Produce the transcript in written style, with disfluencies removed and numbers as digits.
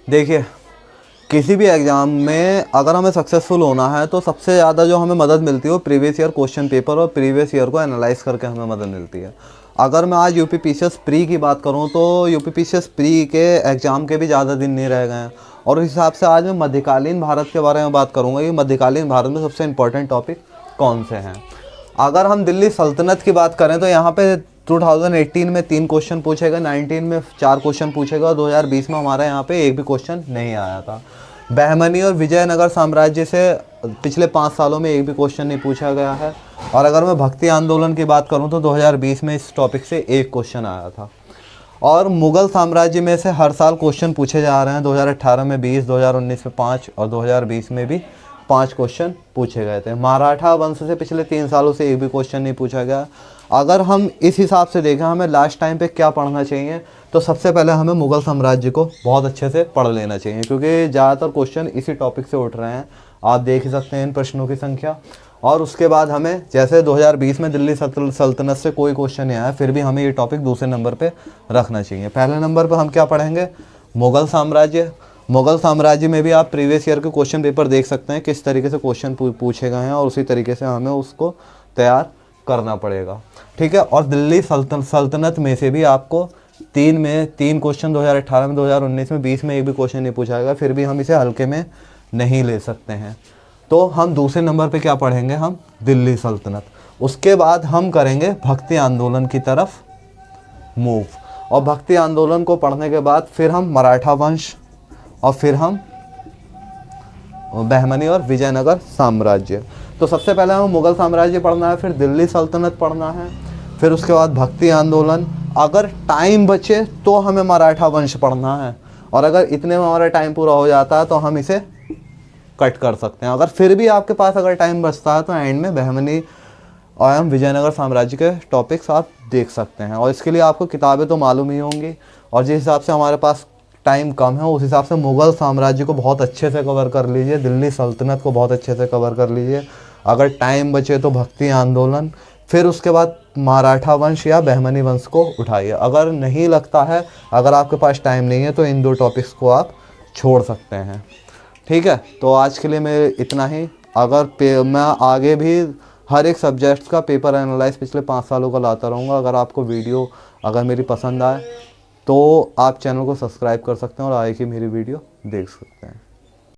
देखिए, किसी भी एग्ज़ाम में अगर हमें सक्सेसफुल होना है तो सबसे ज़्यादा जो हमें मदद मिलती है वो प्रीवियस ईयर क्वेश्चन पेपर और प्रीवियस ईयर को एनालाइज करके हमें मदद मिलती है। अगर मैं आज यूपीपीसीएस प्री की बात करूं तो यूपीपीसीएस प्री के एग्ज़ाम के भी ज़्यादा दिन नहीं रह गए हैं, और उस हिसाब से आज मैं मध्यकालीन भारत के बारे में बात करूँगा कि मध्यकालीन भारत में सबसे इंपॉर्टेंट टॉपिक कौन से हैं। अगर हम दिल्ली सल्तनत की बात करें तो यहाँ पे 2018 में 3 क्वेश्चन पूछे गए, 19 में 4 क्वेश्चन पूछे गए और 2020 में हमारे यहाँ पे एक भी क्वेश्चन नहीं आया था। बहमनी और विजयनगर साम्राज्य से पिछले 5 सालों में एक भी क्वेश्चन नहीं पूछा गया है। और अगर मैं भक्ति आंदोलन की बात करूँ तो 2020 में इस टॉपिक से एक क्वेश्चन आया था। और मुग़ल साम्राज्य में से हर साल क्वेश्चन पूछे जा रहे हैं। 2018 में 20, 2019 में 5 और 2020 में भी 5 क्वेश्चन पूछे गए थे। मराठा वंश से पिछले 3 सालों से एक भी क्वेश्चन नहीं पूछा गया। अगर हम इस हिसाब से देखें हमें लास्ट टाइम पे क्या पढ़ना चाहिए, तो सबसे पहले हमें मुग़ल साम्राज्य को बहुत अच्छे से पढ़ लेना चाहिए, क्योंकि ज़्यादातर क्वेश्चन इसी टॉपिक से उठ रहे हैं। आप देख ही सकते हैं इन प्रश्नों की संख्या। और उसके बाद हमें, जैसे 2020 में दिल्ली सल्तनत से कोई क्वेश्चन नहीं आया, फिर भी हमें ये टॉपिक दूसरे नंबर पे रखना चाहिए। पहले नंबर पे हम क्या पढ़ेंगे, मुग़ल साम्राज्य। मुग़ल साम्राज्य में भी आप प्रीवियस ईयर के क्वेश्चन पेपर देख सकते हैं, किस तरीके से क्वेश्चन पूछे गए हैं, और उसी तरीके से हमें उसको तैयार करना पड़ेगा, ठीक है। और दिल्ली सल्तनत में से भी आपको 3 क्वेश्चन 2018 में, 2019 में, 20 में एक भी क्वेश्चन नहीं पूछा गया, फिर भी हम इसे हल्के में नहीं ले सकते हैं। तो हम दूसरे नंबर पे क्या पढ़ेंगे, हम दिल्ली सल्तनत। उसके बाद हम करेंगे भक्ति आंदोलन की तरफ मूव, और भक्ति आंदोलन को पढ़ने के बाद फिर हम मराठा वंश, और फिर हम बहमनी और विजयनगर साम्राज्य। तो सबसे पहले हमें मुग़ल साम्राज्य पढ़ना है, फिर दिल्ली सल्तनत पढ़ना है, फिर उसके बाद भक्ति आंदोलन। अगर टाइम बचे तो हमें मराठा वंश पढ़ना है, और अगर इतने में हमारा टाइम पूरा हो जाता है तो हम इसे कट कर सकते हैं। अगर फिर भी आपके पास अगर टाइम बचता है तो एंड में बहमनी और विजयनगर साम्राज्य के टॉपिक्स आप देख सकते हैं। और इसके लिए आपको किताबें तो मालूम ही होंगी, और जिस हिसाब से हमारे पास टाइम कम है उस हिसाब से मुग़ल साम्राज्य को बहुत अच्छे से कवर कर लीजिए, दिल्ली सल्तनत को बहुत अच्छे से कवर कर लीजिए। अगर टाइम बचे तो भक्ति आंदोलन, फिर उसके बाद मराठा वंश या बहमनी वंश को उठाइए। अगर नहीं लगता है, अगर आपके पास टाइम नहीं है, तो इन 2 टॉपिक्स को आप छोड़ सकते हैं, ठीक है। तो आज के लिए मैं इतना ही। अगर मैं आगे भी हर एक सब्जेक्ट का पेपर एनालाइज पिछले 5 सालों का लाता रहूँगा। अगर आपको वीडियो अगर मेरी पसंद आए तो आप चैनल को सब्सक्राइब कर सकते हैं और आगे की मेरी वीडियो देख सकते हैं।